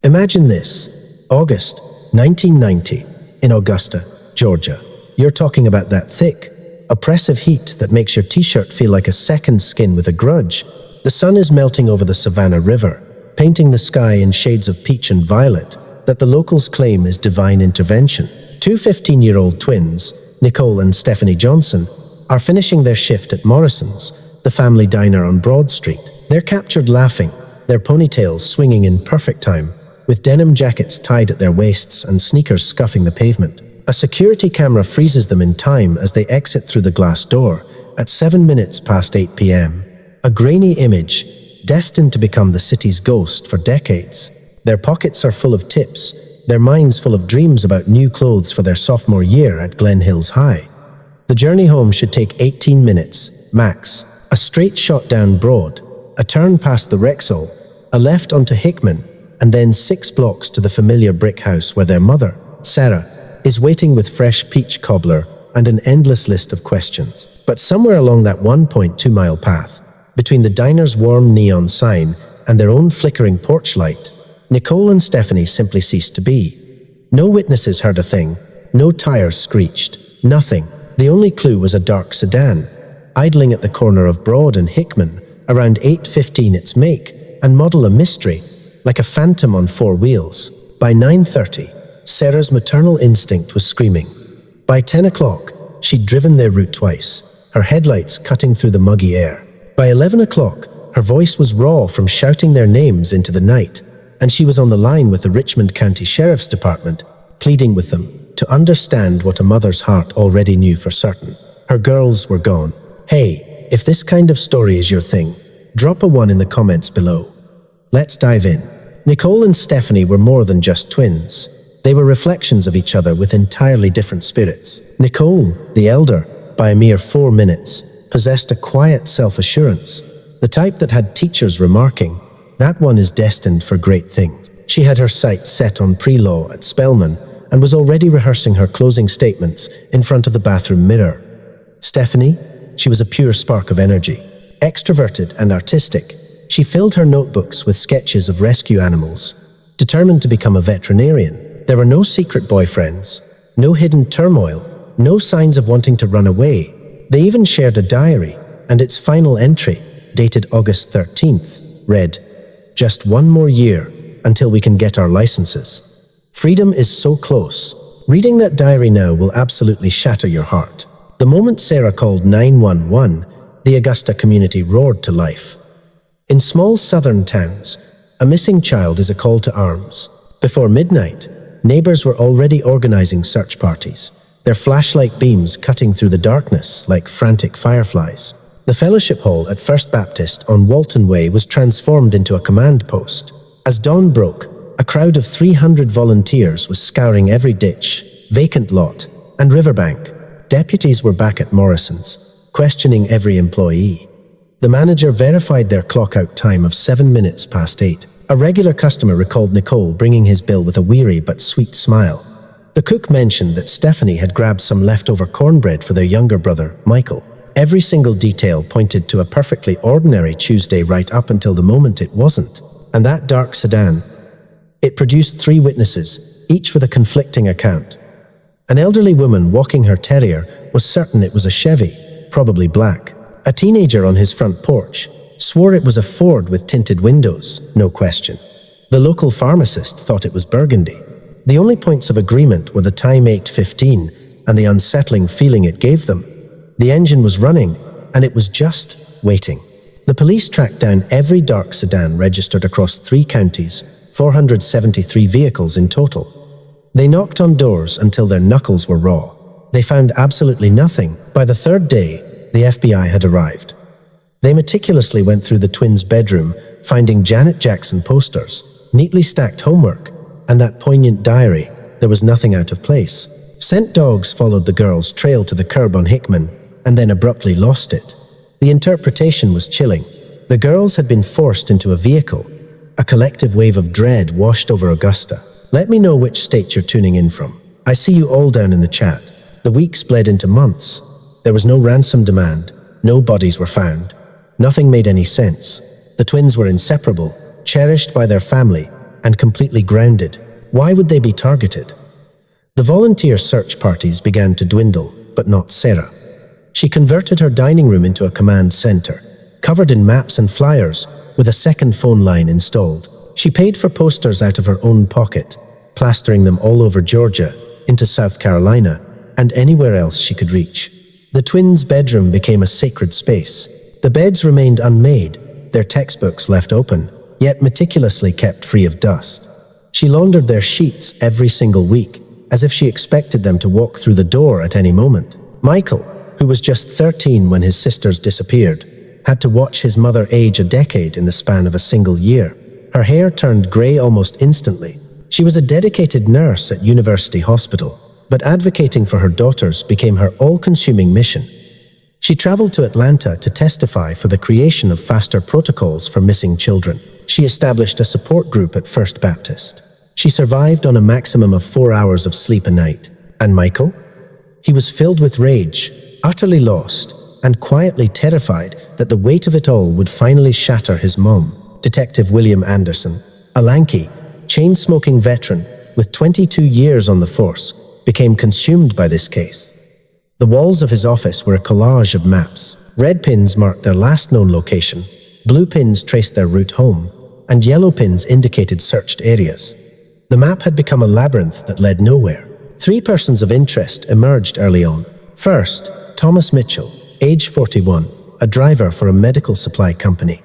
Imagine this, August 1990, in Augusta, Georgia. You're talking about that thick, oppressive heat that makes your t-shirt feel like a second skin with a grudge. The sun is melting over the Savannah River, painting the sky in shades of peach and violet that the locals claim is divine intervention. Two 15-year-old twins, Nicole and Stephanie Johnson, are finishing their shift at Morrison's, the family diner on Broad Street. They're captured laughing, their ponytails swinging in perfect time, with denim jackets tied at their waists and sneakers scuffing the pavement. A security camera freezes them in time as they exit through the glass door at 7 minutes past 8 p.m. A grainy image, destined to become the city's ghost for decades. Their pockets are full of tips, their minds full of dreams about new clothes for their sophomore year at Glen Hills High. The journey home should take 18 minutes, max. A straight shot down Broad, a turn past the Rexall, a left onto Hickman, and then 6 blocks to the familiar brick house where their mother, Sarah, is waiting with fresh peach cobbler and an endless list of questions. But somewhere along that 1.2-mile path, between the diner's warm neon sign and their own flickering porch light, Nicole and Stephanie simply ceased to be. No witnesses heard a thing, no tires screeched, nothing. The only clue was a dark sedan, idling at the corner of Broad and Hickman, around 8:15 its make, and model a mystery, like a phantom on 4 wheels. By 9:30, Sarah's maternal instinct was screaming. By 10 o'clock, she'd driven their route twice, her headlights cutting through the muggy air. By 11 o'clock, her voice was raw from shouting their names into the night, and she was on the line with the Richmond County Sheriff's Department, pleading with them to understand what a mother's heart already knew for certain. Her girls were gone. Hey, if this kind of story is your thing, drop a 1 in the comments below. Let's dive in. Nicole and Stephanie were more than just twins. They were reflections of each other with entirely different spirits. Nicole, the elder, by a mere 4 minutes, possessed a quiet self-assurance, the type that had teachers remarking, "That one is destined for great things." She had her sights set on pre-law at Spelman and was already rehearsing her closing statements in front of the bathroom mirror. Stephanie, she was a pure spark of energy. Extroverted and artistic, she filled her notebooks with sketches of rescue animals, determined to become a veterinarian. There were no secret boyfriends, no hidden turmoil, no signs of wanting to run away. They even shared a diary, and its final entry, dated August 13th, read, "Just 1 more year until we can get our licenses. Freedom is so close." Reading that diary now will absolutely shatter your heart. The moment Sarah called 911, the Augusta community roared to life. In small southern towns, a missing child is a call to arms. Before midnight, neighbors were already organizing search parties, their flashlight beams cutting through the darkness like frantic fireflies. The fellowship hall at First Baptist on Walton Way was transformed into a command post. As dawn broke, a crowd of 300 volunteers was scouring every ditch, vacant lot, and riverbank. Deputies were back at Morrison's, questioning every employee. The manager verified their clock-out time of 7 minutes past 8. A regular customer recalled Nicole bringing his bill with a weary but sweet smile. The cook mentioned that Stephanie had grabbed some leftover cornbread for their younger brother, Michael. Every single detail pointed to a perfectly ordinary Tuesday right up until the moment it wasn't. And that dark sedan, it produced 3 witnesses, each with a conflicting account. An elderly woman walking her terrier was certain it was a Chevy, probably black. A teenager on his front porch swore it was a Ford with tinted windows, no question. The local pharmacist thought it was burgundy. The only points of agreement were the time 8:15 and the unsettling feeling it gave them. The engine was running, and it was just waiting. The police tracked down every dark sedan registered across 3 counties, 473 vehicles in total. They knocked on doors until their knuckles were raw. They found absolutely nothing. By the 3rd day, the FBI had arrived. They meticulously went through the twins' bedroom, finding Janet Jackson posters, neatly stacked homework, and that poignant diary. There was nothing out of place. Scent dogs followed the girls' trail to the curb on Hickman, and then abruptly lost it. The interpretation was chilling. The girls had been forced into a vehicle. A collective wave of dread washed over Augusta. Let me know which state you're tuning in from. I see you all down in the chat. The weeks bled into months. There was no ransom demand. No bodies were found. Nothing made any sense. The twins were inseparable, cherished by their family, and completely grounded. Why would they be targeted? The volunteer search parties began to dwindle, but not Sarah. She converted her dining room into a command center, covered in maps and flyers, with a second phone line installed. She paid for posters out of her own pocket, plastering them all over Georgia, into South Carolina, and anywhere else she could reach. The twins' bedroom became a sacred space. The beds remained unmade, their textbooks left open, yet meticulously kept free of dust. She laundered their sheets every single week, as if she expected them to walk through the door at any moment. Michael, who was just 13 when his sisters disappeared, had to watch his mother age a decade in the span of a single year. Her hair turned grey almost instantly. She was a dedicated nurse at University Hospital, but advocating for her daughters became her all-consuming mission. She traveled to Atlanta to testify for the creation of faster protocols for missing children. She established a support group at First Baptist. She survived on a maximum of 4 hours of sleep a night. And Michael? He was filled with rage, utterly lost, and quietly terrified that the weight of it all would finally shatter his mom. Detective William Anderson, a lanky, chain-smoking veteran with 22 years on the force, became consumed by this case. The walls of his office were a collage of maps. Red pins marked their last known location, blue pins traced their route home, and yellow pins indicated searched areas. The map had become a labyrinth that led nowhere. 3 persons of interest emerged early on. First, Thomas Mitchell, age 41, a driver for a medical supply company.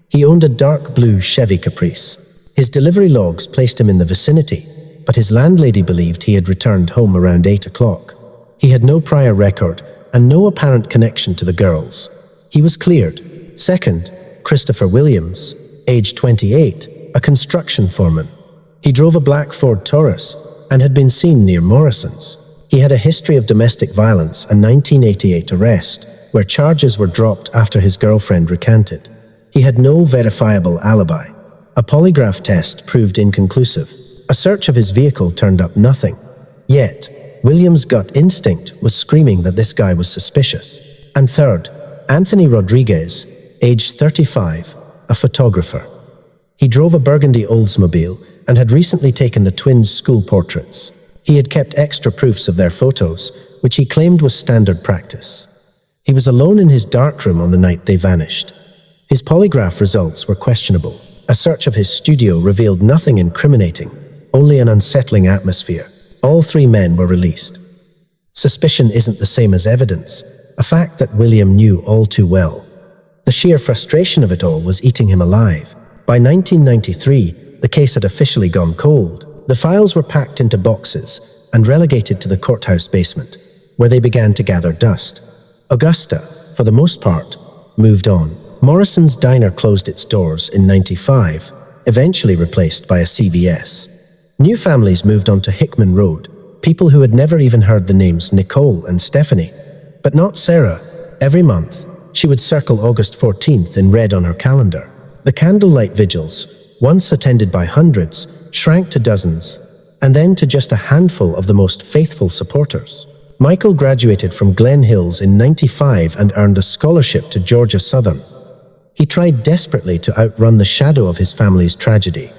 He owned a dark blue Chevy Caprice. His delivery logs placed him in the vicinity, but his landlady believed he had returned home around 8 o'clock. He had no prior record and no apparent connection to the girls. He was cleared. Second, Christopher Williams, age 28, a construction foreman. He drove a black Ford Taurus and had been seen near Morrison's. He had a history of domestic violence, a 1988 arrest, where charges were dropped after his girlfriend recanted. He had no verifiable alibi. A polygraph test proved inconclusive. A search of his vehicle turned up nothing. Yet, Williams' gut instinct was screaming that this guy was suspicious. And third, Anthony Rodriguez, age 35, a photographer. He drove a burgundy Oldsmobile and had recently taken the twins' school portraits. He had kept extra proofs of their photos, which he claimed was standard practice. He was alone in his darkroom on the night they vanished. His polygraph results were questionable. A search of his studio revealed nothing incriminating, only an unsettling atmosphere. All 3 men were released. Suspicion isn't the same as evidence, a fact that William knew all too well. The sheer frustration of it all was eating him alive. By 1993, the case had officially gone cold. The files were packed into boxes and relegated to the courthouse basement, where they began to gather dust. Augusta, for the most part, moved on. Morrison's diner closed its doors in '95, eventually replaced by a CVS. New families moved on to Hickman Road, people who had never even heard the names Nicole and Stephanie. But not Sarah. Every month, she would circle August 14th in red on her calendar. The candlelight vigils, once attended by hundreds, shrank to dozens, and then to just a handful of the most faithful supporters. Michael graduated from Glen Hills in '95 and earned a scholarship to Georgia Southern. He tried desperately to outrun the shadow of his family's tragedy.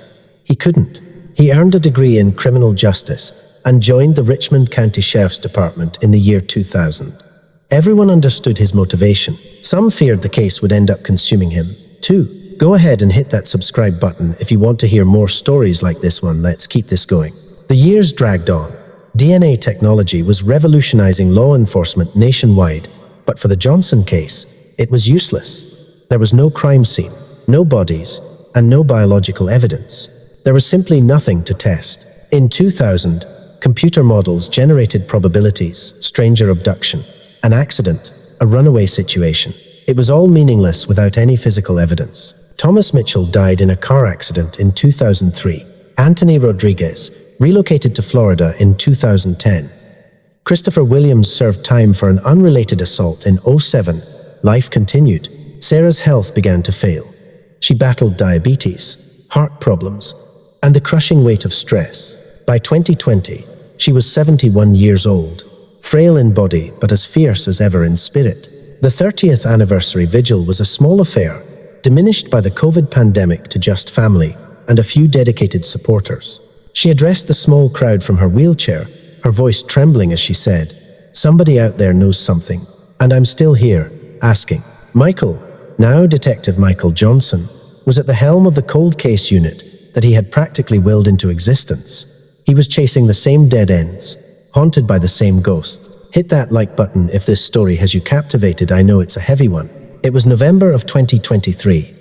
He couldn't. He earned a degree in criminal justice and joined the Richmond County Sheriff's Department in the year 2000. Everyone understood his motivation. Some feared the case would end up consuming him, too. Go ahead and hit that subscribe button if you want to hear more stories like this one. Let's keep this going. The years dragged on. DNA technology was revolutionizing law enforcement nationwide, but for the Johnson case, it was useless. There was no crime scene, no bodies, and no biological evidence. There was simply nothing to test. In 2000, computer models generated probabilities, stranger abduction, an accident, a runaway situation. It was all meaningless without any physical evidence. Thomas Mitchell died in a car accident in 2003. Anthony Rodriguez relocated to Florida in 2010. Christopher Williams served time for an unrelated assault in '07. Life continued. Sarah's health began to fail. She battled diabetes, heart problems, and the crushing weight of stress. By 2020, she was 71 years old, frail in body but as fierce as ever in spirit. The 30th anniversary vigil was a small affair, diminished by the COVID pandemic to just family, and a few dedicated supporters. She addressed the small crowd from her wheelchair, her voice trembling as she said, "Somebody out there knows something, and I'm still here, asking." Michael, now Detective Michael Johnson, was at the helm of the cold case unit that he had practically willed into existence. He was chasing the same dead ends, haunted by the same ghosts. Hit that like button if this story has you captivated. I know it's a heavy one. It was November of 2023.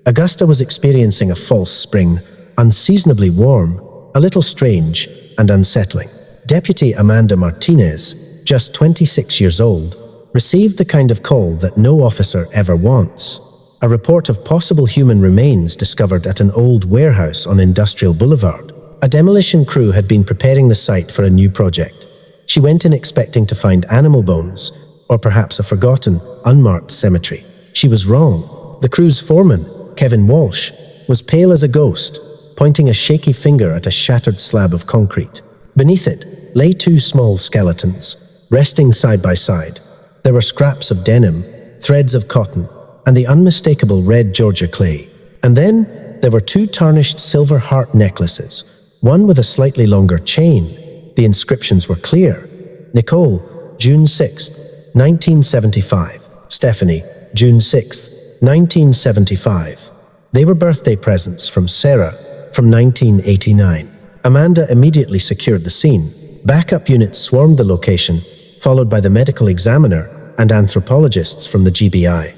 Augusta was experiencing a false spring, unseasonably warm, a little strange and unsettling. Deputy Amanda Martinez, just 26 years old, received the kind of call that no officer ever wants. A report of possible human remains discovered at an old warehouse on Industrial Boulevard. A demolition crew had been preparing the site for a new project. She went in expecting to find animal bones, or perhaps a forgotten, unmarked cemetery. She was wrong. The crew's foreman, Kevin Walsh, was pale as a ghost, pointing a shaky finger at a shattered slab of concrete. Beneath it lay two small skeletons, resting side by side. There were scraps of denim, threads of cotton, and the unmistakable red Georgia clay. And then there were two tarnished silver heart necklaces, one with a slightly longer chain. The inscriptions were clear. Nicole, June 6th, 1975. Stephanie, June 6th, 1975. They were birthday presents from Sarah from 1989. Amanda immediately secured the scene. Backup units swarmed the location, followed by the medical examiner and anthropologists from the GBI.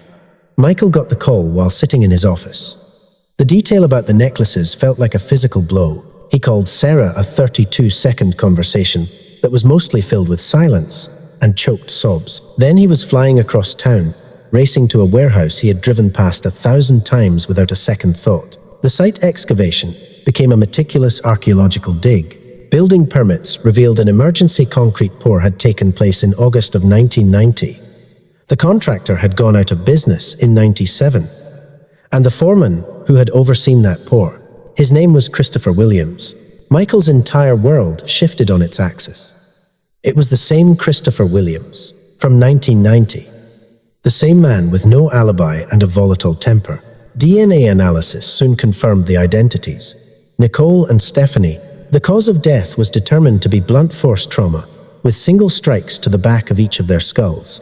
Michael got the call while sitting in his office. The detail about the necklaces felt like a physical blow. He called Sarah a 32-second conversation that was mostly filled with silence and choked sobs. Then he was flying across town, racing to a warehouse he had driven past 1,000 times without a second thought. The site excavation became a meticulous archaeological dig. Building permits revealed an emergency concrete pour had taken place in August of 1990. The contractor had gone out of business in 97, and the foreman who had overseen that pour, his name was Christopher Williams. Michael's entire world shifted on its axis. It was the same Christopher Williams from 1990, the same man with no alibi and a volatile temper. DNA analysis soon confirmed the identities. Nicole and Stephanie. The cause of death was determined to be blunt force trauma, with single strikes to the back of each of their skulls.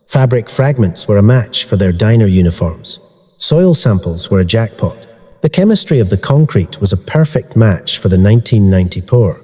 Fabric fragments were a match for their diner uniforms. Soil samples were a jackpot. The chemistry of the concrete was a perfect match for the 1990 pour.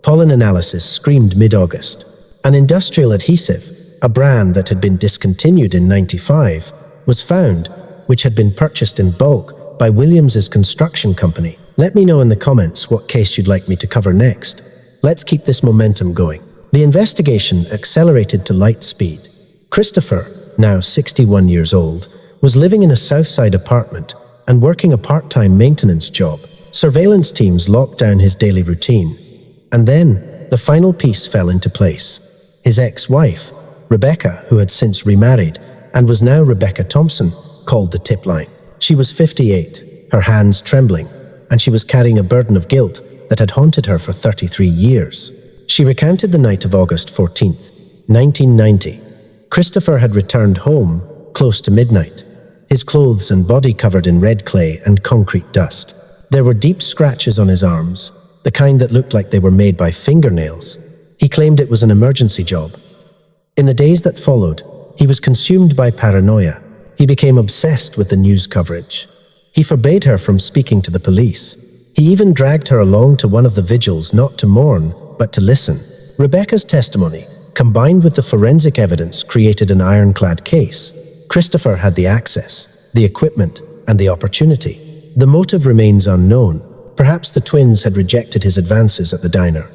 Pollen analysis screamed mid-August. An industrial adhesive, a brand that had been discontinued in 95, was found, which had been purchased in bulk by Williams's construction company. Let me know in the comments what case you'd like me to cover next. Let's keep this momentum going. The investigation accelerated to light speed. Christopher, now 61 years old, was living in a Southside apartment and working a part-time maintenance job. Surveillance teams locked down his daily routine. And then, the final piece fell into place. His ex-wife, Rebecca, who had since remarried and was now Rebecca Thompson, called the tip line. She was 58, her hands trembling, and she was carrying a burden of guilt that had haunted her for 33 years. She recounted the night of August 14th, 1990. Christopher had returned home close to midnight, his clothes and body covered in red clay and concrete dust. There were deep scratches on his arms, the kind that looked like they were made by fingernails. He claimed it was an emergency job. In the days that followed, he was consumed by paranoia. He became obsessed with the news coverage. He forbade her from speaking to the police. He even dragged her along to one of the vigils not to mourn, but to listen. Rebecca's testimony, combined with the forensic evidence, created an ironclad case. Christopher had the access, the equipment, and the opportunity. The motive remains unknown. Perhaps the twins had rejected his advances at the diner.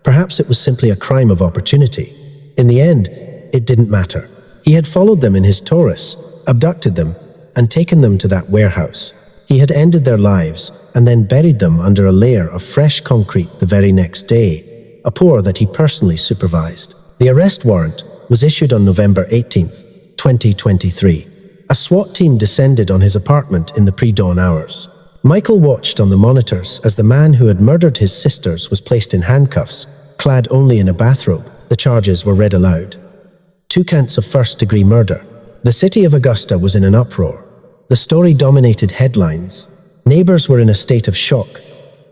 Perhaps it was simply a crime of opportunity. In the end, it didn't matter. He had followed them in his Taurus, abducted them, and taken them to that warehouse. He had ended their lives and then buried them under a layer of fresh concrete the very next day, a pour that he personally supervised. The arrest warrant was issued on November 18th, 2023. A SWAT team descended on his apartment in the pre-dawn hours. Michael watched on the monitors as the man who had murdered his sisters was placed in handcuffs, clad only in a bathrobe. The charges were read aloud. 2 counts of first-degree murder. The city of Augusta was in an uproar. The story dominated headlines. Neighbors were in a state of shock.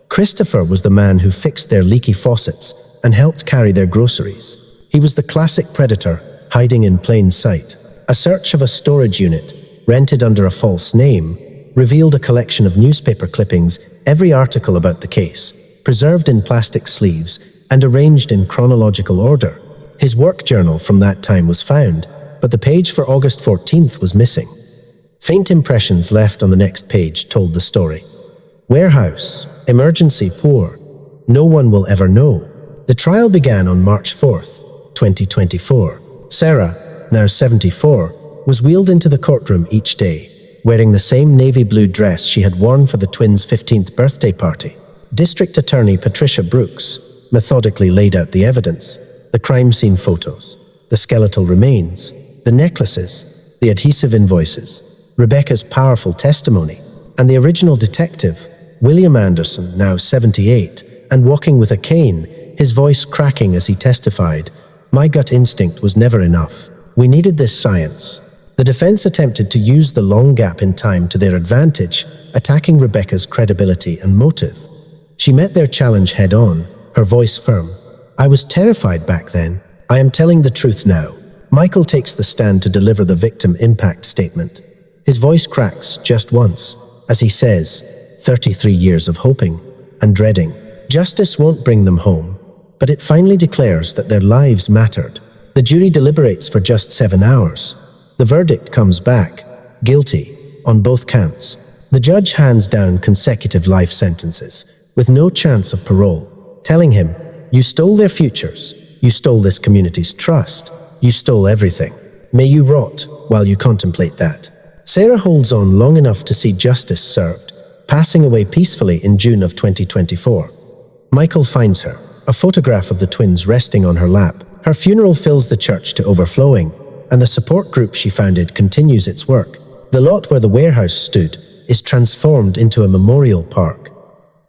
Christopher was the man who fixed their leaky faucets and helped carry their groceries. He was the classic predator, hiding in plain sight. A search of a storage unit, rented under a false name, revealed a collection of newspaper clippings, every article about the case, preserved in plastic sleeves and arranged in chronological order. His work journal from that time was found, but the page for August 14th was missing. Faint impressions left on the next page told the story. Warehouse, emergency poor, no one will ever know. The trial began on March 4th, 2024. Sarah, now 74, was wheeled into the courtroom each day, wearing the same navy blue dress she had worn for the twins' 15th birthday party. District Attorney Patricia Brooks methodically laid out the evidence, the crime scene photos, the skeletal remains, the necklaces, the adhesive invoices, Rebecca's powerful testimony, and the original detective, William Anderson, now 78, and walking with a cane, his voice cracking as he testified, "My gut instinct was never enough. We needed this science." The defense attempted to use the long gap in time to their advantage, attacking Rebecca's credibility and motive. She met their challenge head-on, her voice firm. "I was terrified back then. I am telling the truth now." Michael takes the stand to deliver the victim impact statement. His voice cracks just once, as he says, 33 years of hoping and dreading. Justice won't bring them home, but it finally declares that their lives mattered. The jury deliberates for just 7 hours. The verdict comes back, guilty, on both counts. The judge hands down consecutive life sentences, with no chance of parole, telling him, "You stole their futures, you stole this community's trust, you stole everything. May you rot while you contemplate that." Sarah holds on long enough to see justice served, passing away peacefully in June of 2024. Michael finds her, a photograph of the twins resting on her lap. Her funeral fills the church to overflowing, and the support group she founded continues its work. The lot where the warehouse stood is transformed into a memorial park.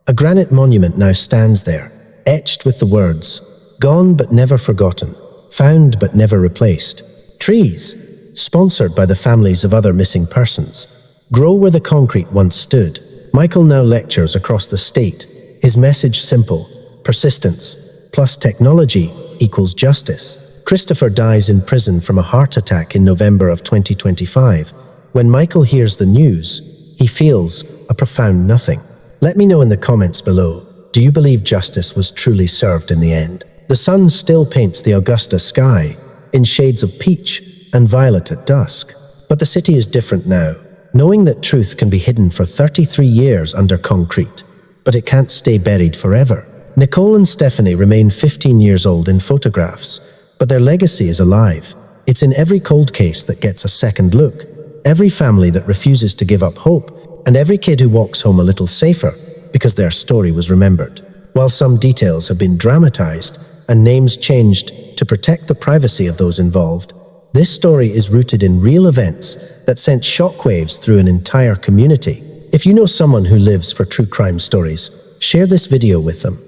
A granite monument now stands there, etched with the words, "Gone but never forgotten, found but never replaced." Trees, sponsored by the families of other missing persons, grow where the concrete once stood. Michael now lectures across the state, his message simple: persistence plus technology equals justice. Christopher dies in prison from a heart attack in November of 2025. When Michael hears the news, he feels a profound nothing. Let me know in the comments below, do you believe justice was truly served in the end? The sun still paints the Augusta sky in shades of peach and violet at dusk. But the city is different now, knowing that truth can be hidden for 33 years under concrete, but it can't stay buried forever. Nicole and Stephanie remain 15 years old in photographs, but their legacy is alive. It's in every cold case that gets a second look, every family that refuses to give up hope, and every kid who walks home a little safer because their story was remembered. While some details have been dramatized and names changed to protect the privacy of those involved, this story is rooted in real events that sent shockwaves through an entire community. If you know someone who lives for true crime stories, share this video with them.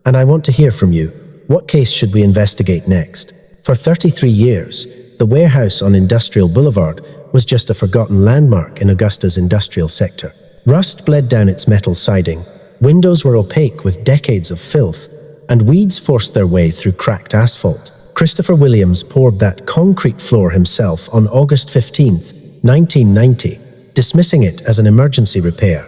And I want to hear from you. What case should we investigate next? For 33 years, the warehouse on Industrial Boulevard was just a forgotten landmark in Augusta's industrial sector. Rust bled down its metal siding, windows were opaque with decades of filth, and weeds forced their way through cracked asphalt. Christopher Williams poured that concrete floor himself on August 15th, 1990, dismissing it as an emergency repair.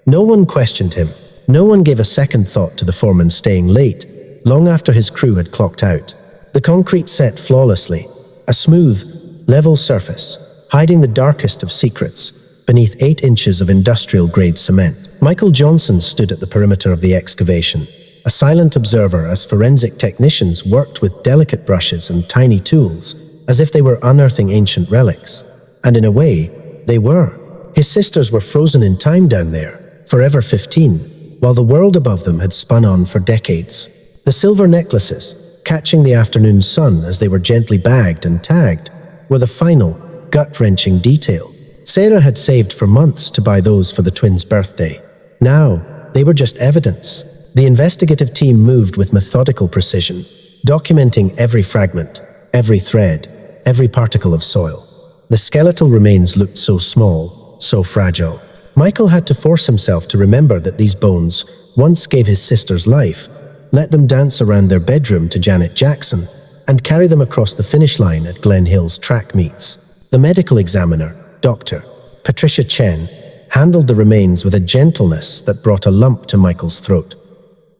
No one questioned him. No one gave a second thought to the foreman staying late, long after his crew had clocked out. The concrete set flawlessly, a smooth, level surface, hiding the darkest of secrets beneath 8 inches of industrial-grade cement. Michael Johnson stood at the perimeter of the excavation, a silent observer as forensic technicians worked with delicate brushes and tiny tools, as if they were unearthing ancient relics. And in a way, they were. His sisters were frozen in time down there, forever 15, while the world above them had spun on for decades. The silver necklaces, catching the afternoon sun as they were gently bagged and tagged, were the final, gut-wrenching detail. Sarah had saved for months to buy those for the twins' birthday. Now, they were just evidence. The investigative team moved with methodical precision, documenting every fragment, every thread, every particle of soil. The skeletal remains looked so small, so fragile, Michael had to force himself to remember that these bones once gave his sisters life, let them dance around their bedroom to Janet Jackson, and carry them across the finish line at Glen Hill's track meets. The medical examiner, Dr. Patricia Chen, handled the remains with a gentleness that brought a lump to Michael's throat.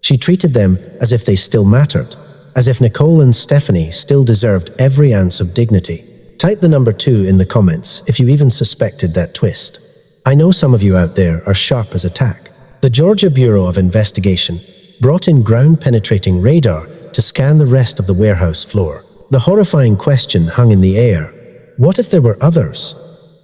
She treated them as if they still mattered, as if Nicole and Stephanie still deserved every ounce of dignity. Type the number 2 in the comments if you even suspected that twist. I know some of you out there are sharp as a tack. The Georgia Bureau of Investigation brought in ground-penetrating radar to scan the rest of the warehouse floor. The horrifying question hung in the air. What if there were others?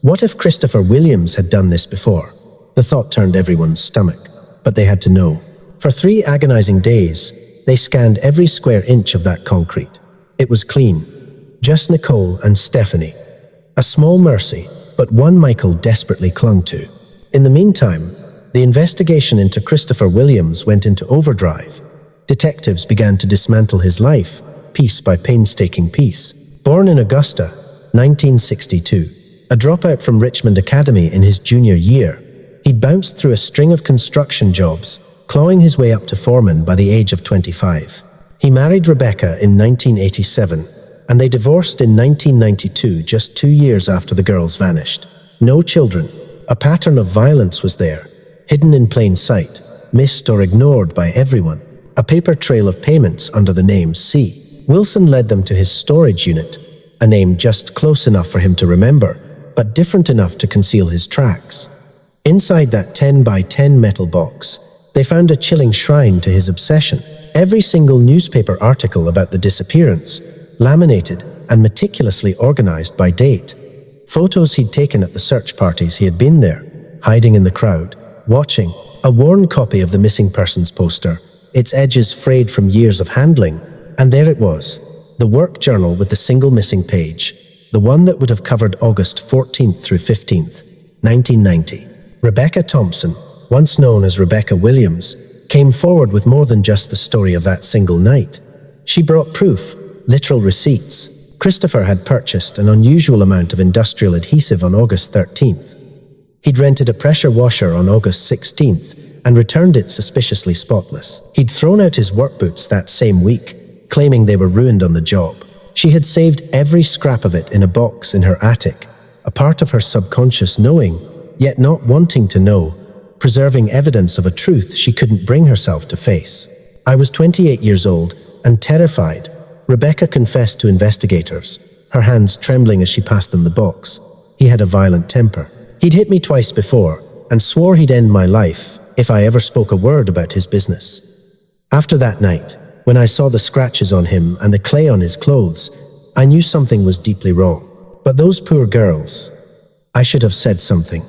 What if Christopher Williams had done this before? The thought turned everyone's stomach, but they had to know. For 3 agonizing days, they scanned every square inch of that concrete. It was clean. Just Nicole and Stephanie. A small mercy, but one Michael desperately clung to. In the meantime, the investigation into Christopher Williams went into overdrive. Detectives began to dismantle his life, piece by painstaking piece. Born in Augusta, 1962, a dropout from Richmond Academy in his junior year, he'd bounced through a string of construction jobs, clawing his way up to foreman by the age of 25. He married Rebecca in 1987, and they divorced in 1992, just 2 years after the girls vanished. No children. A pattern of violence was there, hidden in plain sight, missed or ignored by everyone. A paper trail of payments under the name C. Wilson led them to his storage unit, a name just close enough for him to remember, but different enough to conceal his tracks. Inside that 10 by 10 metal box, they found a chilling shrine to his obsession. Every single newspaper article about the disappearance, laminated and meticulously organized by date. Photos he'd taken at the search parties he had been there, hiding in the crowd, watching. A worn copy of the missing persons poster, its edges frayed from years of handling, and there it was, the work journal with the single missing page, the one that would have covered August 14th through 15th, 1990. Rebecca Thompson, once known as Rebecca Williams, came forward with more than just the story of that single night. She brought proof, literal receipts. Christopher had purchased an unusual amount of industrial adhesive on August 13th. He'd rented a pressure washer on August 16th and returned it suspiciously spotless. He'd thrown out his work boots that same week, claiming they were ruined on the job. She had saved every scrap of it in a box in her attic, a part of her subconscious knowing, yet not wanting to know, preserving evidence of a truth she couldn't bring herself to face. I was 28 years old and terrified, Rebecca confessed to investigators, her hands trembling as she passed them the box. He had a violent temper. He'd hit me twice before and swore he'd end my life if I ever spoke a word about his business. After that night, when I saw the scratches on him and the clay on his clothes, I knew something was deeply wrong. But those poor girls, I should have said something.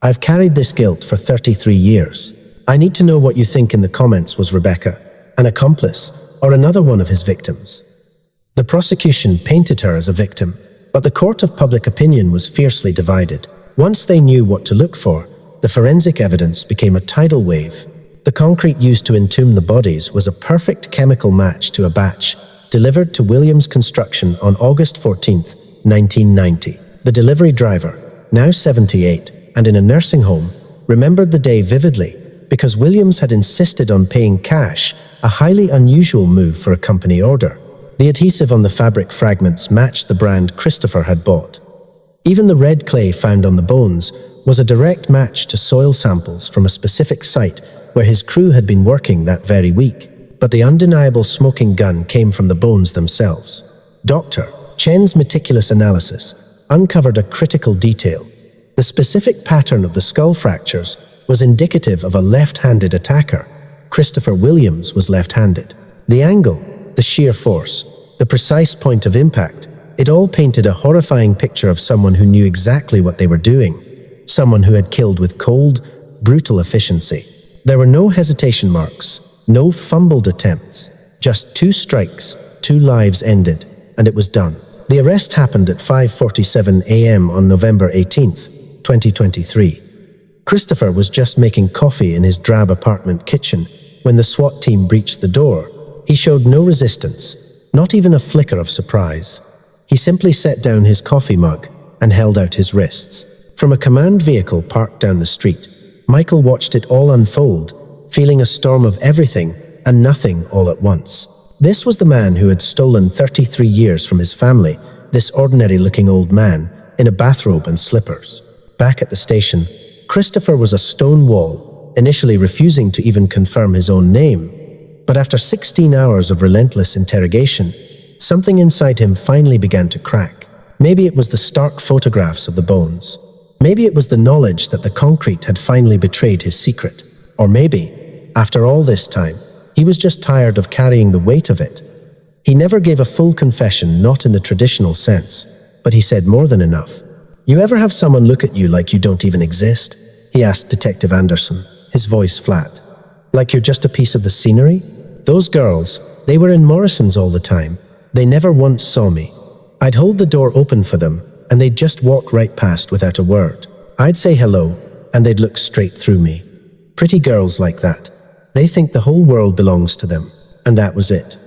I've carried this guilt for 33 years. I need to know what you think in the comments. Was Rebecca an accomplice or another one of his victims? The prosecution painted her as a victim, but the court of public opinion was fiercely divided. Once they knew what to look for, the forensic evidence became a tidal wave. The concrete used to entomb the bodies was a perfect chemical match to a batch delivered to Williams Construction on August 14th, 1990. The delivery driver, now 78 and in a nursing home, remembered the day vividly because Williams had insisted on paying cash, a highly unusual move for a company order. The adhesive on the fabric fragments matched the brand Christopher had bought. Even the red clay found on the bones was a direct match to soil samples from a specific site where his crew had been working that very week. But the undeniable smoking gun came from the bones themselves. Dr. Chen's meticulous analysis uncovered a critical detail. The specific pattern of the skull fractures was indicative of a left-handed attacker. Christopher Williams was left-handed. The angle, the sheer force, the precise point of impact, it all painted a horrifying picture of someone who knew exactly what they were doing. Someone who had killed with cold, brutal efficiency. There were no hesitation marks, no fumbled attempts. Just 2 strikes, 2 lives ended, and it was done. The arrest happened at 5:47 a.m. on November 18th, 2023. Christopher was just making coffee in his drab apartment kitchen when the SWAT team breached the door. He showed no resistance, not even a flicker of surprise. He simply set down his coffee mug and held out his wrists. From a command vehicle parked down the street, Michael watched it all unfold, feeling a storm of everything and nothing all at once. This was the man who had stolen 33 years from his family, this ordinary-looking old man in a bathrobe and slippers. Back at the station, Christopher was a stone wall, initially refusing to even confirm his own name. But after 16 hours of relentless interrogation, something inside him finally began to crack. Maybe it was the stark photographs of the bones. Maybe it was the knowledge that the concrete had finally betrayed his secret. Or maybe, after all this time, he was just tired of carrying the weight of it. He never gave a full confession, not in the traditional sense, but he said more than enough. "You ever have someone look at you like you don't even exist?" he asked Detective Anderson, his voice flat. "Like you're just a piece of the scenery? Those girls, they were in Morrison's all the time. They never once saw me. I'd hold the door open for them, and they'd just walk right past without a word. I'd say hello, and they'd look straight through me. Pretty girls like that. They think the whole world belongs to them, and that was it."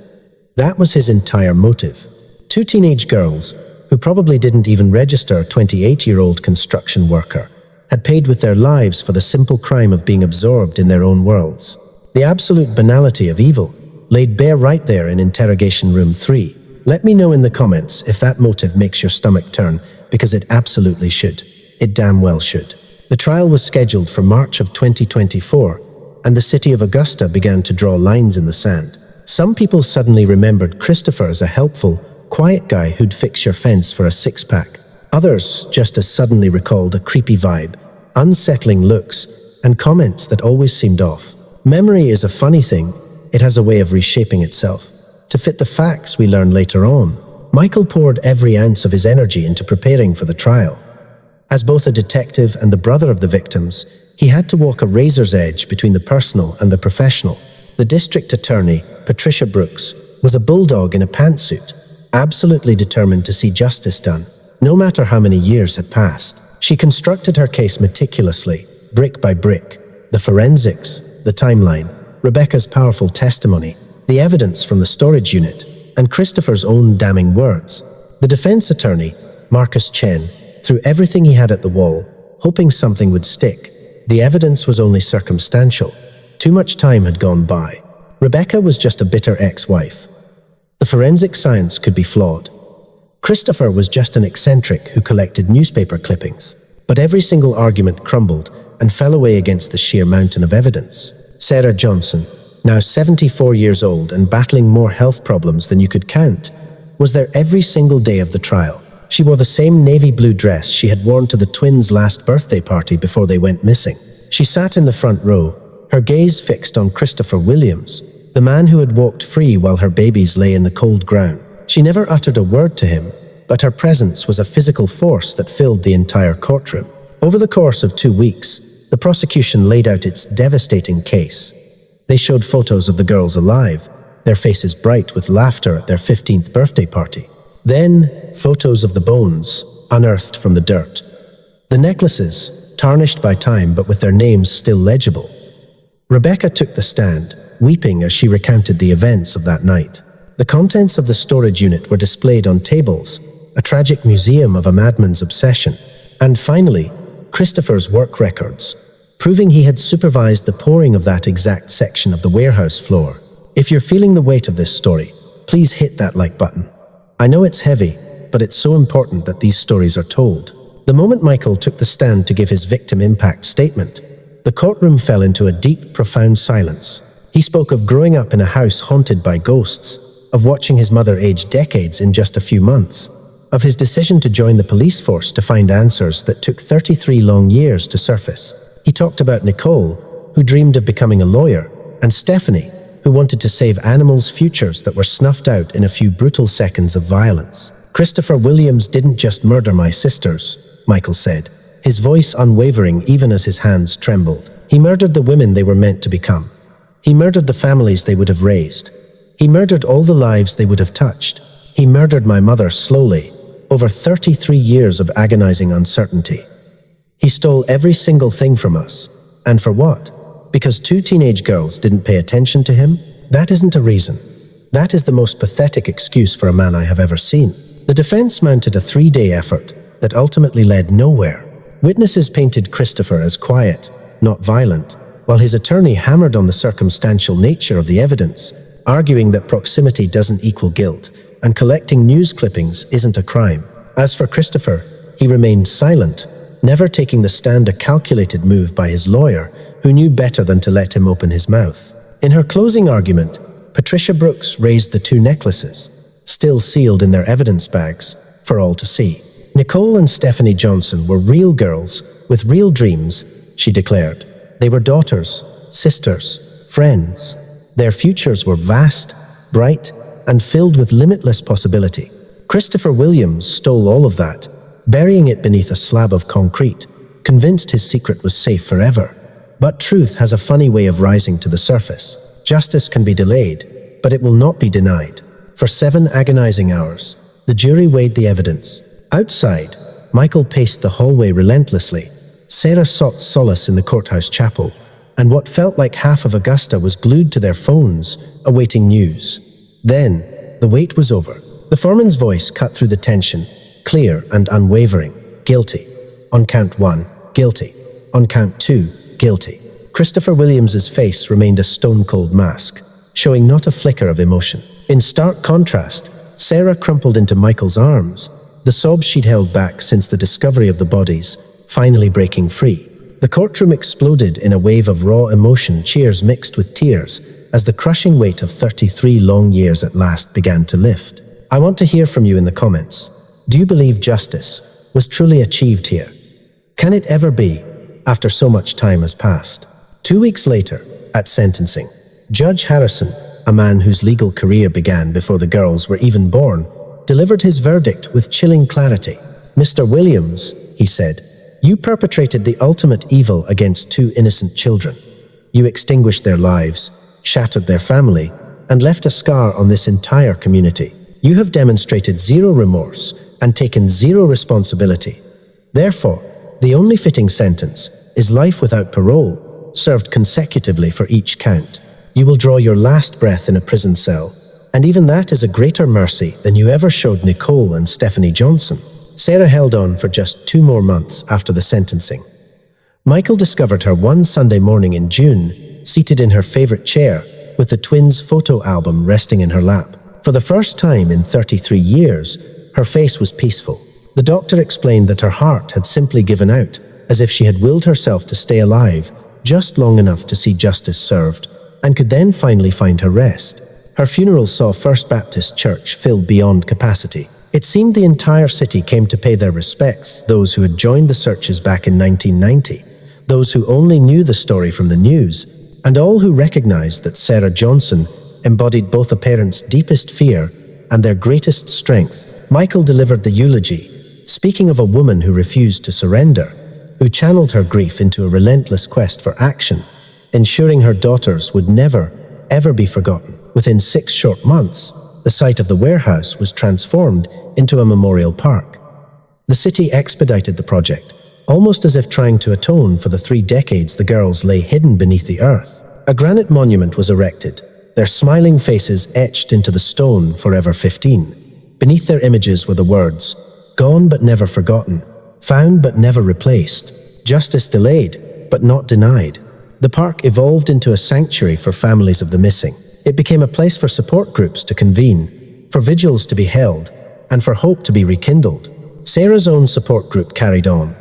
That was his entire motive. Two teenage girls, who probably didn't even register a 28-year-old construction worker, had paid with their lives for the simple crime of being absorbed in their own worlds. The absolute banality of evil, laid bare right there in Interrogation Room 3. Let me know in the comments if that motive makes your stomach turn, because it absolutely should. It damn well should. The trial was scheduled for March of 2024, and the city of Augusta began to draw lines in the sand. Some people suddenly remembered Christopher as a helpful, quiet guy who'd fix your fence for a six-pack. Others just as suddenly recalled a creepy vibe, unsettling looks, and comments that always seemed off. Memory is a funny thing. It has a way of reshaping itself to fit the facts we learn later on. Michael poured every ounce of his energy into preparing for the trial. As both a detective and the brother of the victims, he had to walk a razor's edge between the personal and the professional. The district attorney, Patricia Brooks, was a bulldog in a pantsuit, absolutely determined to see justice done, no matter how many years had passed. She constructed her case meticulously, brick by brick. The forensics, the timeline, Rebecca's powerful testimony, the evidence from the storage unit, and Christopher's own damning words. The defense attorney, Marcus Chen, threw everything he had at the wall, hoping something would stick. The evidence was only circumstantial. Too much time had gone by. Rebecca was just a bitter ex-wife. The forensic science could be flawed. Christopher was just an eccentric who collected newspaper clippings. But every single argument crumbled and fell away against the sheer mountain of evidence. Sarah Johnson, now 74 years old and battling more health problems than you could count, was there every single day of the trial. She wore the same navy blue dress she had worn to the twins' last birthday party before they went missing. She sat in the front row, her gaze fixed on Christopher Williams, the man who had walked free while her babies lay in the cold ground. She never uttered a word to him, but her presence was a physical force that filled the entire courtroom. Over the course of 2 weeks, the prosecution laid out its devastating case. They showed photos of the girls alive, their faces bright with laughter at their 15th birthday party. Then, photos of the bones, unearthed from the dirt. The necklaces, tarnished by time but with their names still legible. Rebecca took the stand, weeping as she recounted the events of that night. The contents of the storage unit were displayed on tables, a tragic museum of a madman's obsession. And finally, Christopher's work records, proving he had supervised the pouring of that exact section of the warehouse floor. If you're feeling the weight of this story, please hit that like button. I know it's heavy, but it's so important that these stories are told. The moment Michael took the stand to give his victim impact statement, the courtroom fell into a deep, profound silence. He spoke of growing up in a house haunted by ghosts, of watching his mother age decades in just a few months, of his decision to join the police force to find answers that took 33 long years to surface. He talked about Nicole, who dreamed of becoming a lawyer, and Stephanie, who wanted to save animals' futures that were snuffed out in a few brutal seconds of violence. "Christopher Williams didn't just murder my sisters," Michael said, his voice unwavering even as his hands trembled. "He murdered the women they were meant to become. He murdered the families they would have raised. He murdered all the lives they would have touched. He murdered my mother slowly, over 33 years of agonizing uncertainty. He stole every single thing from us. And for what? Because 2 teenage girls didn't pay attention to him? That isn't a reason. That is the most pathetic excuse for a man I have ever seen." The defense mounted a 3-day effort that ultimately led nowhere. Witnesses painted Christopher as quiet, not violent, while his attorney hammered on the circumstantial nature of the evidence, arguing that proximity doesn't equal guilt and collecting news clippings isn't a crime. As for Christopher, he remained silent, never taking the stand, a calculated move by his lawyer, who knew better than to let him open his mouth. In her closing argument, Patricia Brooks raised the two necklaces, still sealed in their evidence bags, for all to see. Nicole and Stephanie Johnson were real girls with real dreams, she declared. They were daughters, sisters, friends. Their futures were vast, bright, and filled with limitless possibility. Christopher Williams stole all of that, burying it beneath a slab of concrete, convinced his secret was safe forever. But truth has a funny way of rising to the surface. Justice can be delayed, but it will not be denied. For 7 agonizing hours, the jury weighed the evidence. Outside, Michael paced the hallway relentlessly. Sarah sought solace in the courthouse chapel, and what felt like half of Augusta was glued to their phones, awaiting news. Then, the wait was over. The foreman's voice cut through the tension, clear and unwavering. Guilty. On count 1, guilty. On count 2, guilty. Christopher Williams's face remained a stone-cold mask, showing not a flicker of emotion. In stark contrast, Sarah crumpled into Michael's arms, the sobs she'd held back since the discovery of the bodies, finally breaking free. The courtroom exploded in a wave of raw emotion, cheers mixed with tears, as the crushing weight of 33 long years at last began to lift. I want to hear from you in the comments. Do you believe justice was truly achieved here? Can it ever be, after so much time has passed? 2 weeks later, at sentencing, Judge Harrison, a man whose legal career began before the girls were even born, delivered his verdict with chilling clarity. Mr. Williams, he said, you perpetrated the ultimate evil against 2 innocent children. You extinguished their lives, shattered their family, and left a scar on this entire community. You have demonstrated zero remorse and taken zero responsibility. Therefore, the only fitting sentence is life without parole, served consecutively for each count. You will draw your last breath in a prison cell, and even that is a greater mercy than you ever showed Nicole and Stephanie Johnson. Sarah held on for just 2 more months after the sentencing. Michael discovered her one Sunday morning in June, seated in her favorite chair, with the twins' photo album resting in her lap. For the first time in 33 years, her face was peaceful. The doctor explained that her heart had simply given out, as if she had willed herself to stay alive just long enough to see justice served, and could then finally find her rest. Her funeral saw First Baptist Church filled beyond capacity. It seemed the entire city came to pay their respects, those who had joined the searches back in 1990, those who only knew the story from the news, and all who recognized that Sarah Johnson embodied both a parent's deepest fear and their greatest strength. Michael delivered the eulogy, speaking of a woman who refused to surrender, who channeled her grief into a relentless quest for action, ensuring her daughters would never, ever be forgotten. Within 6 short months, the site of the warehouse was transformed into a memorial park. The city expedited the project, almost as if trying to atone for the 3 decades the girls lay hidden beneath the earth. A granite monument was erected, their smiling faces etched into the stone forever 15. Beneath their images were the words, "Gone but never forgotten, found but never replaced, justice delayed but not denied." The park evolved into a sanctuary for families of the missing. It became a place for support groups to convene, for vigils to be held, and for hope to be rekindled. Sarah's own support group carried on,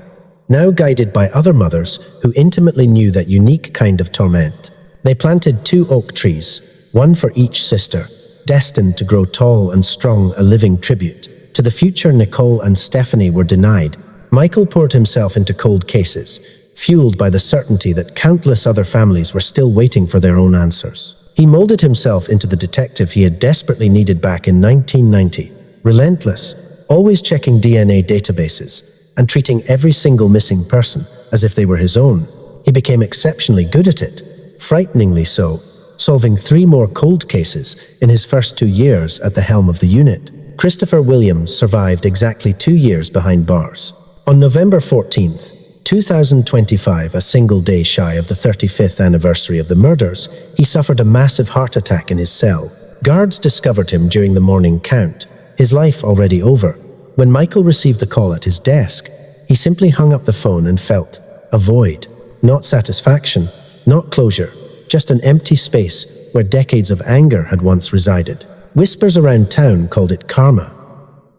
now guided by other mothers who intimately knew that unique kind of torment. They planted 2 oak trees, one for each sister, destined to grow tall and strong, a living tribute to the future Nicole and Stephanie were denied. Michael poured himself into cold cases, fueled by the certainty that countless other families were still waiting for their own answers. He molded himself into the detective he had desperately needed back in 1990, relentless, always checking DNA databases and treating every single missing person as if they were his own. He became exceptionally good at it, frighteningly so, solving 3 more cold cases in his first 2 years at the helm of the unit. Christopher Williams survived exactly 2 years behind bars. On November 14th, 2025, a single day shy of the 35th anniversary of the murders, he suffered a massive heart attack in his cell. Guards discovered him during the morning count, his life already over. When Michael received the call at his desk, He simply hung up the phone and felt a void. Not satisfaction, not closure, just an empty space where decades of anger had once resided. Whispers around town called it karma.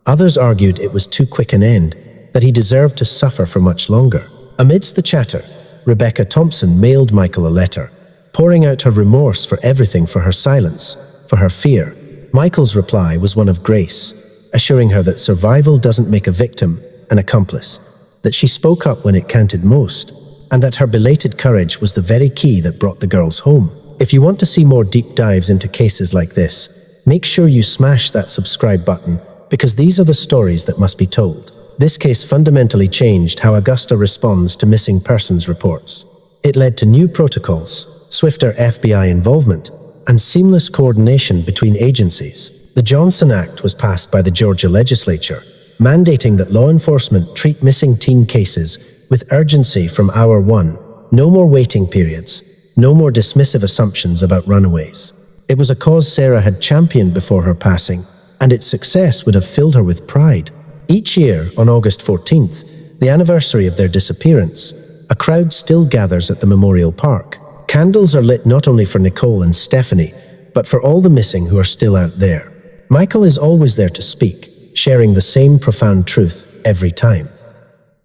Others argued it was too quick an end, that he deserved to suffer for much longer. Amidst the chatter, Rebecca Thompson mailed Michael a letter, pouring out her remorse for everything, for her silence, for her fear. Michael's reply was one of grace, assuring her that survival doesn't make a victim an accomplice, that she spoke up when it counted most, and that her belated courage was the very key that brought the girls home. If you want to see more deep dives into cases like this, make sure you smash that subscribe button, because these are the stories that must be told. This case fundamentally changed how Augusta responds to missing persons reports. It led to new protocols, swifter FBI involvement, and seamless coordination between agencies. The Johnson Act was passed by the Georgia legislature, mandating that law enforcement treat missing teen cases with urgency from hour one. No more waiting periods, no more dismissive assumptions about runaways. It was a cause Sarah had championed before her passing, and its success would have filled her with pride. Each year, on August 14th, the anniversary of their disappearance, a crowd still gathers at the Memorial Park. Candles are lit not only for Nicole and Stephanie, but for all the missing who are still out there. Michael is always there to speak, sharing the same profound truth every time.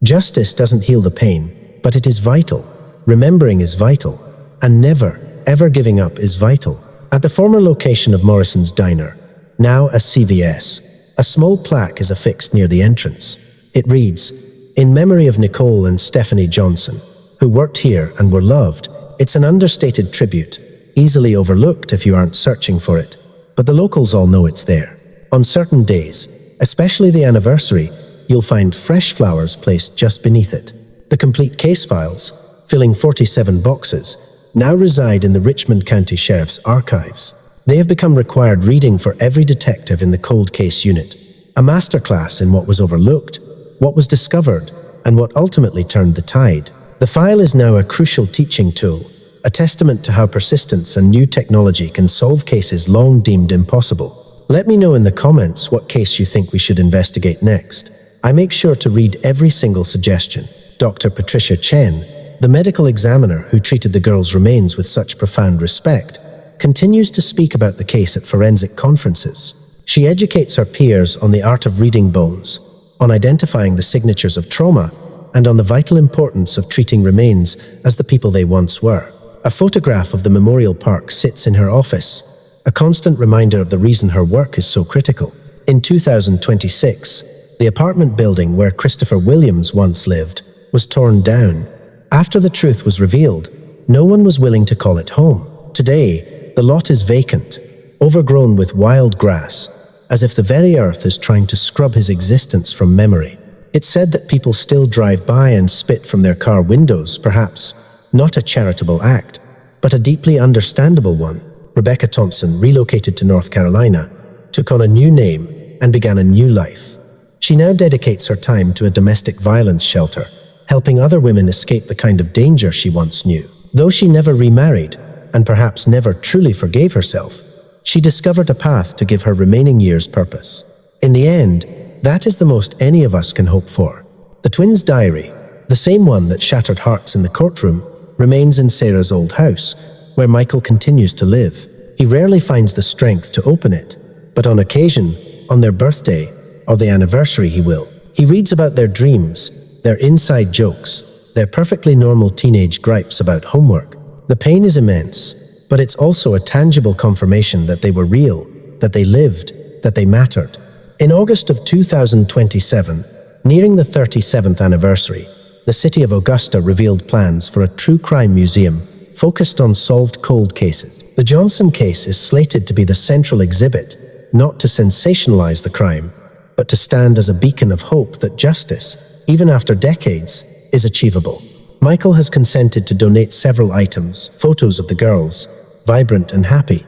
Justice doesn't heal the pain, but it is vital. Remembering is vital, and never, ever giving up is vital. At the former location of Morrison's Diner, now a CVS, a small plaque is affixed near the entrance. It reads, "In memory of Nicole and Stephanie Johnson, who worked here and were loved." It's an understated tribute, easily overlooked if you aren't searching for it, but the locals all know it's there. On certain days, especially the anniversary, you'll find fresh flowers placed just beneath it. The complete case files, filling 47 boxes, now reside in the Richmond County Sheriff's Archives. They have become required reading for every detective in the cold case unit, a masterclass in what was overlooked, what was discovered, and what ultimately turned the tide. The file is now a crucial teaching tool, a testament to how persistence and new technology can solve cases long deemed impossible. Let me know in the comments what case you think we should investigate next. I make sure to read every single suggestion. Dr. Patricia Chen, the medical examiner who treated the girls' remains with such profound respect, continues to speak about the case at forensic conferences. She educates her peers on the art of reading bones, on identifying the signatures of trauma, and on the vital importance of treating remains as the people they once were. A photograph of the Memorial Park sits in her office, a constant reminder of the reason her work is so critical. In 2026, the apartment building where Christopher Williams once lived was torn down. After the truth was revealed, no one was willing to call it home. Today, the lot is vacant, overgrown with wild grass, as if the very earth is trying to scrub his existence from memory. It's said that people still drive by and spit from their car windows, perhaps not a charitable act, but a deeply understandable one. Rebecca Thompson relocated to North Carolina, took on a new name, and began a new life. She now dedicates her time to a domestic violence shelter, helping other women escape the kind of danger she once knew. Though she never remarried, and perhaps never truly forgave herself, she discovered a path to give her remaining years purpose. In the end, that is the most any of us can hope for. The twins' diary, the same one that shattered hearts in the courtroom, remains in Sarah's old house, where Michael continues to live. He rarely finds the strength to open it, but on occasion, on their birthday or the anniversary, he will. He reads about their dreams, their inside jokes, their perfectly normal teenage gripes about homework. The pain is immense, but it's also a tangible confirmation that they were real, that they lived, that they mattered. In August of 2027, nearing the 37th anniversary, the city of Augusta revealed plans for a true crime museum focused on solved cold cases. The Johnson case is slated to be the central exhibit, not to sensationalize the crime, but to stand as a beacon of hope that justice, even after decades, is achievable. Michael has consented to donate several items, photos of the girls, vibrant and happy,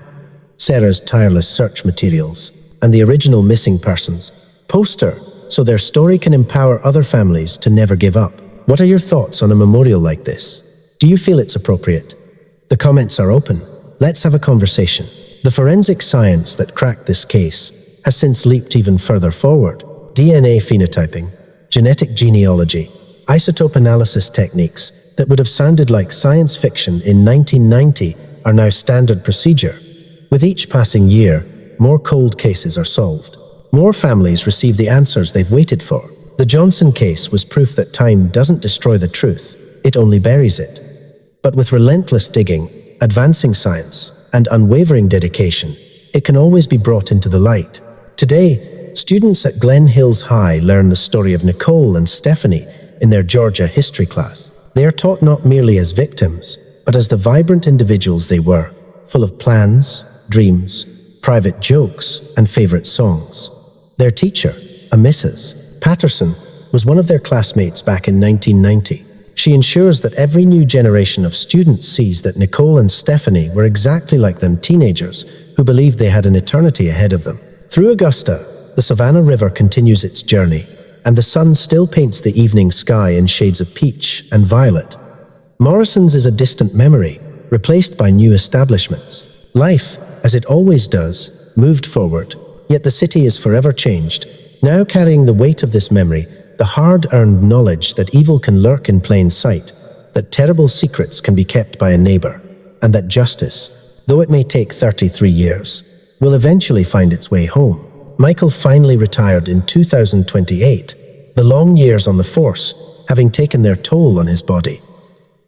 Sarah's tireless search materials, and the original missing persons poster, so their story can empower other families to never give up. What are your thoughts on a memorial like this? Do you feel it's appropriate? The comments are open. Let's have a conversation. The forensic science that cracked this case has since leaped even further forward. DNA phenotyping, genetic genealogy, Isotope analysis techniques that would have sounded like science fiction in 1990 are now standard procedure. With each passing year, more cold cases are solved. More families receive the answers they've waited for. The Johnson case was proof that time doesn't destroy the truth, it only buries it. But with relentless digging, advancing science, and unwavering dedication, it can always be brought into the light. Today, students at Glen Hills High learn the story of Nicole and Stephanie in their Georgia history class. They are taught not merely as victims, but as the vibrant individuals they were, full of plans, dreams, private jokes, and favorite songs. Their teacher, a Mrs. Patterson, was one of their classmates back in 1990. She ensures that every new generation of students sees that Nicole and Stephanie were exactly like them teenagers who believed they had an eternity ahead of them. Through Augusta, the Savannah River continues its journey, and the sun still paints the evening sky in shades of peach and violet. Morrison's is a distant memory, replaced by new establishments. Life, as it always does, moved forward, yet the city is forever changed, now carrying the weight of this memory, the hard-earned knowledge that evil can lurk in plain sight, that terrible secrets can be kept by a neighbor, and that justice, though it may take 33 years, will eventually find its way home. Michael finally retired in 2028, the long years on the force having taken their toll on his body.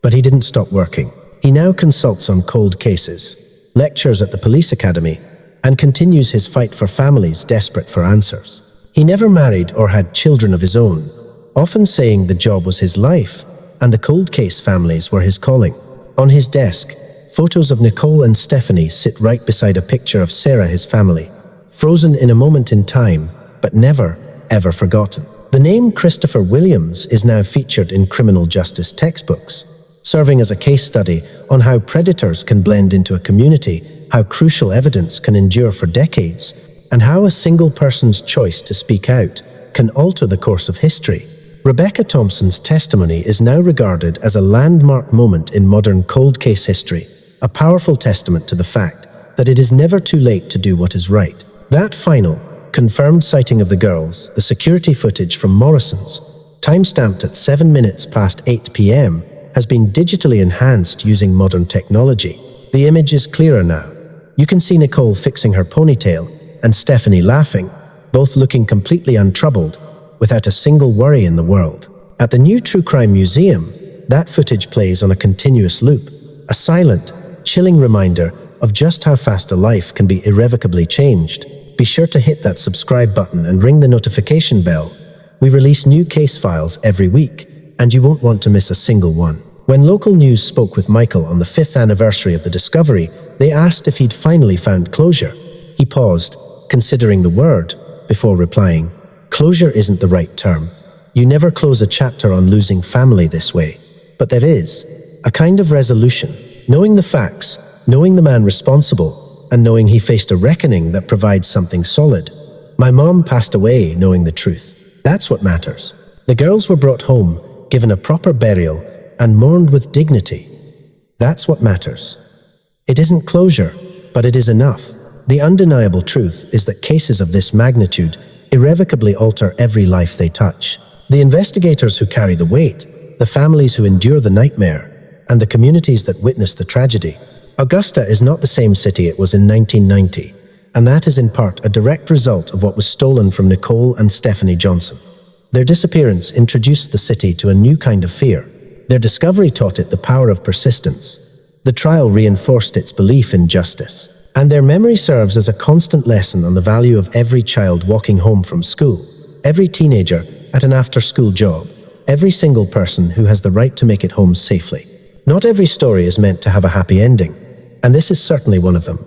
But he didn't stop working. He now consults on cold cases, lectures at the police academy, and continues his fight for families desperate for answers. He never married or had children of his own, often saying the job was his life and the cold case families were his calling. On his desk, photos of Nicole and Stephanie sit right beside a picture of Sarah, his family, frozen in a moment in time, but never, ever forgotten. The name Christopher Williams is now featured in criminal justice textbooks, serving as a case study on how predators can blend into a community, how crucial evidence can endure for decades, and how a single person's choice to speak out can alter the course of history. Rebecca Thompson's testimony is now regarded as a landmark moment in modern cold case history, a powerful testament to the fact that it is never too late to do what is right. That final, confirmed sighting of the girls, the security footage from Morrison's, time-stamped at 7 minutes past 8 p.m., has been digitally enhanced using modern technology. The image is clearer now. You can see Nicole fixing her ponytail and Stephanie laughing, both looking completely untroubled, without a single worry in the world. At the new True Crime Museum, that footage plays on a continuous loop, a silent, chilling reminder of just how fast a life can be irrevocably changed. Be sure to hit that subscribe button and ring the notification bell. We release new case files every week, and you won't want to miss a single one. When local news spoke with Michael on the 5th anniversary of the discovery, they asked if he'd finally found closure. He paused, considering the word, before replying, "Closure isn't the right term. You never close a chapter on losing family this way. But there is a kind of resolution, knowing the facts, knowing the man responsible, and knowing he faced a reckoning that provides something solid. My mom passed away knowing the truth. That's what matters. The girls were brought home, given a proper burial, and mourned with dignity. That's what matters. It isn't closure, but it is enough. The undeniable truth is that cases of this magnitude irrevocably alter every life they touch. The investigators who carry the weight, the families who endure the nightmare, and the communities that witness the tragedy. Augusta is not the same city it was in 1990, and that is in part a direct result of what was stolen from Nicole and Stephanie Johnson. Their disappearance introduced the city to a new kind of fear. Their discovery taught it the power of persistence. The trial reinforced its belief in justice. And their memory serves as a constant lesson on the value of every child walking home from school, every teenager at an after-school job, every single person who has the right to make it home safely. Not every story is meant to have a happy ending, and this is certainly one of them.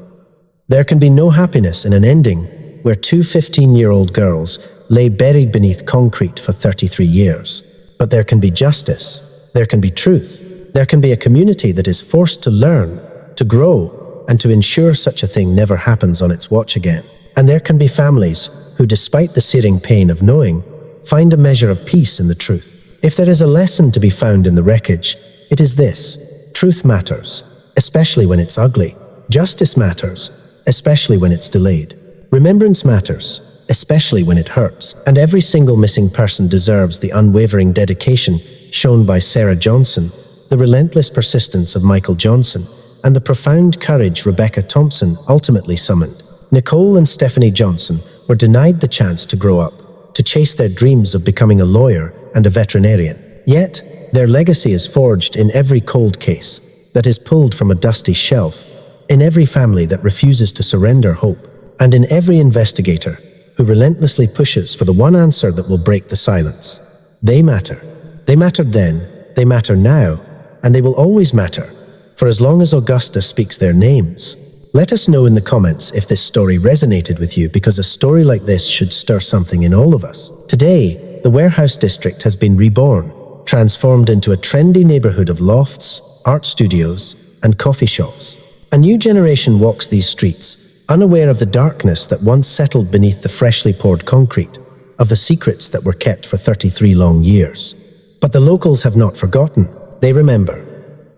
There can be no happiness in an ending where two 15-year-old girls lay buried beneath concrete for 33 years. But there can be justice, there can be truth, there can be a community that is forced to learn, to grow, and to ensure such a thing never happens on its watch again. And there can be families who, despite the searing pain of knowing, find a measure of peace in the truth. If there is a lesson to be found in the wreckage, it is this: truth matters, especially when it's ugly. Justice matters, especially when it's delayed. Remembrance matters, especially when it hurts. And every single missing person deserves the unwavering dedication shown by Sarah Johnson, the relentless persistence of Michael Johnson, and the profound courage Rebecca Thompson ultimately summoned. Nicole and Stephanie Johnson were denied the chance to grow up, to chase their dreams of becoming a lawyer and a veterinarian. Yet, their legacy is forged in every cold case that is pulled from a dusty shelf, in every family that refuses to surrender hope, and in every investigator who relentlessly pushes for the one answer that will break the silence. They matter. They mattered then, they matter now, and they will always matter, for as long as Augusta speaks their names. Let us know in the comments if this story resonated with you, because a story like this should stir something in all of us. Today, the Warehouse District has been reborn, transformed into a trendy neighborhood of lofts, art studios, and coffee shops. A new generation walks these streets, unaware of the darkness that once settled beneath the freshly poured concrete, of the secrets that were kept for 33 long years. But the locals have not forgotten. They remember.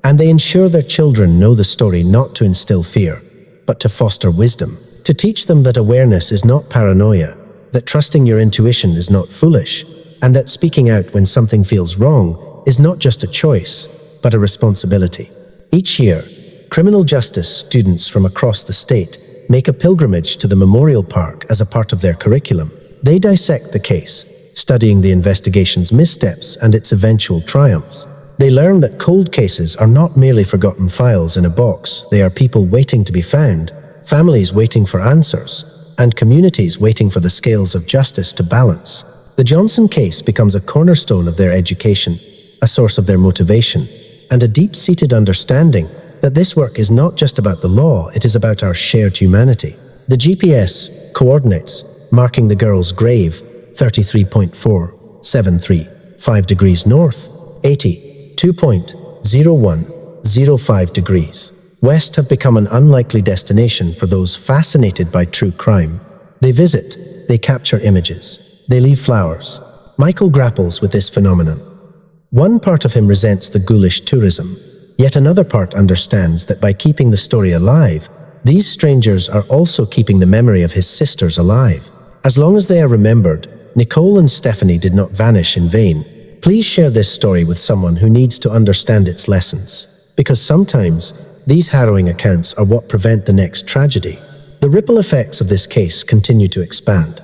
And they ensure their children know the story, not to instill fear, but to foster wisdom, to teach them that awareness is not paranoia, that trusting your intuition is not foolish, and that speaking out when something feels wrong is not just a choice, but a responsibility. Each year, criminal justice students from across the state make a pilgrimage to the Memorial Park as a part of their curriculum. They dissect the case, studying the investigation's missteps and its eventual triumphs. They learn that cold cases are not merely forgotten files in a box. They are people waiting to be found, families waiting for answers, and communities waiting for the scales of justice to balance. The Johnson case becomes a cornerstone of their education, a source of their motivation, and a deep-seated understanding that this work is not just about the law, it is about our shared humanity. The GPS coordinates marking the girl's grave, 33.473, 5 degrees north, 82.0105 degrees west, have become an unlikely destination for those fascinated by true crime. They visit, they capture images, they leave flowers. Michael grapples with this phenomenon. One part of him resents the ghoulish tourism, yet another part understands that by keeping the story alive, these strangers are also keeping the memory of his sisters alive. As long as they are remembered, Nicole and Stephanie did not vanish in vain. Please share this story with someone who needs to understand its lessons, because sometimes these harrowing accounts are what prevent the next tragedy. The ripple effects of this case continue to expand.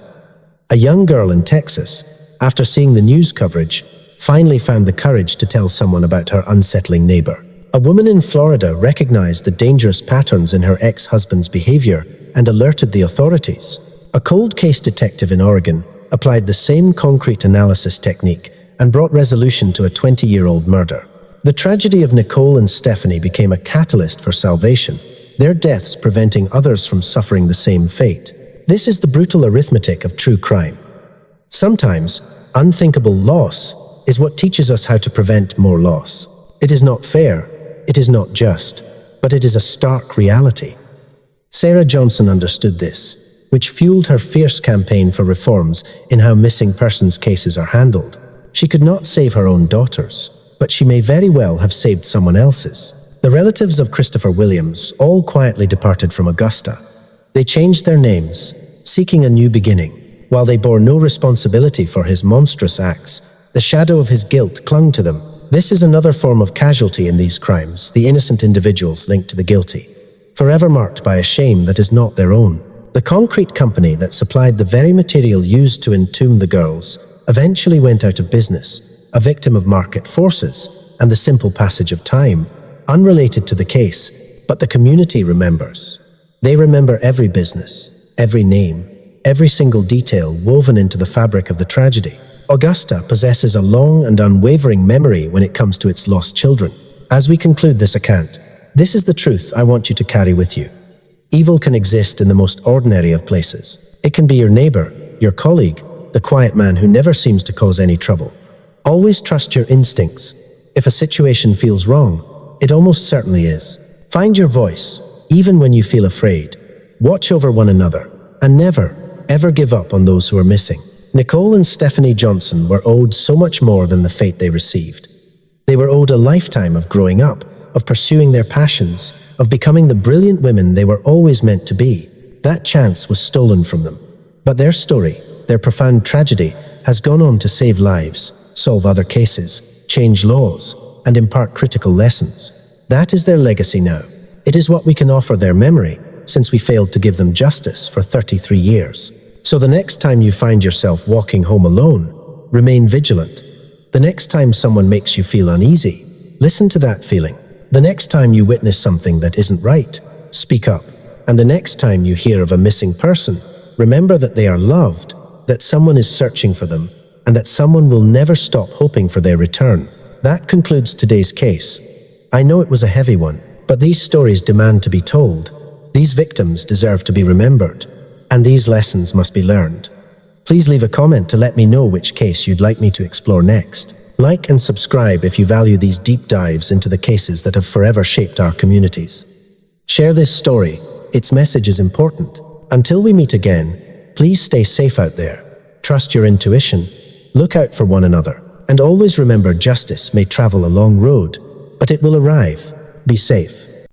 A young girl in Texas, after seeing the news coverage, finally found the courage to tell someone about her unsettling neighbor. A woman in Florida recognized the dangerous patterns in her ex-husband's behavior and alerted the authorities. A cold case detective in Oregon applied the same concrete analysis technique and brought resolution to a 20-year-old murder. The tragedy of Nicole and Stephanie became a catalyst for salvation, their deaths preventing others from suffering the same fate. This is the brutal arithmetic of true crime. Sometimes, unthinkable loss is what teaches us how to prevent more loss. It is not fair, it is not just, but it is a stark reality. Sarah Johnson understood this, which fueled her fierce campaign for reforms in how missing persons cases are handled. She could not save her own daughters, but she may very well have saved someone else's. The relatives of Christopher Williams all quietly departed from Augusta. They changed their names, seeking a new beginning. While they bore no responsibility for his monstrous acts, the shadow of his guilt clung to them. This is another form of casualty in these crimes, the innocent individuals linked to the guilty, forever marked by a shame that is not their own. The concrete company that supplied the very material used to entomb the girls eventually went out of business, a victim of market forces and the simple passage of time, unrelated to the case, but the community remembers. They remember every business, every name, every single detail woven into the fabric of the tragedy. Augusta possesses a long and unwavering memory when it comes to its lost children. As we conclude this account, this is the truth I want you to carry with you. Evil can exist in the most ordinary of places. It can be your neighbor, your colleague, the quiet man who never seems to cause any trouble. Always trust your instincts. If a situation feels wrong, it almost certainly is. Find your voice, even when you feel afraid. Watch over one another, and never, ever give up on those who are missing. Nicole and Stephanie Johnson were owed so much more than the fate they received. They were owed a lifetime of growing up, of pursuing their passions, of becoming the brilliant women they were always meant to be. That chance was stolen from them. But their story, their profound tragedy, has gone on to save lives, solve other cases, change laws, and impart critical lessons. That is their legacy now. It is what we can offer their memory, since we failed to give them justice for 33 years. So the next time you find yourself walking home alone, remain vigilant. The next time someone makes you feel uneasy, listen to that feeling. The next time you witness something that isn't right, speak up. And the next time you hear of a missing person, remember that they are loved, that someone is searching for them, and that someone will never stop hoping for their return. That concludes today's case. I know it was a heavy one, but these stories demand to be told. These victims deserve to be remembered, and these lessons must be learned. Please leave a comment to let me know which case you'd like me to explore next. Like and subscribe if you value these deep dives into the cases that have forever shaped our communities. Share this story. Its message is important. Until we meet again, please stay safe out there. Trust your intuition. Look out for one another. And always remember, justice may travel a long road, but it will arrive. Be safe.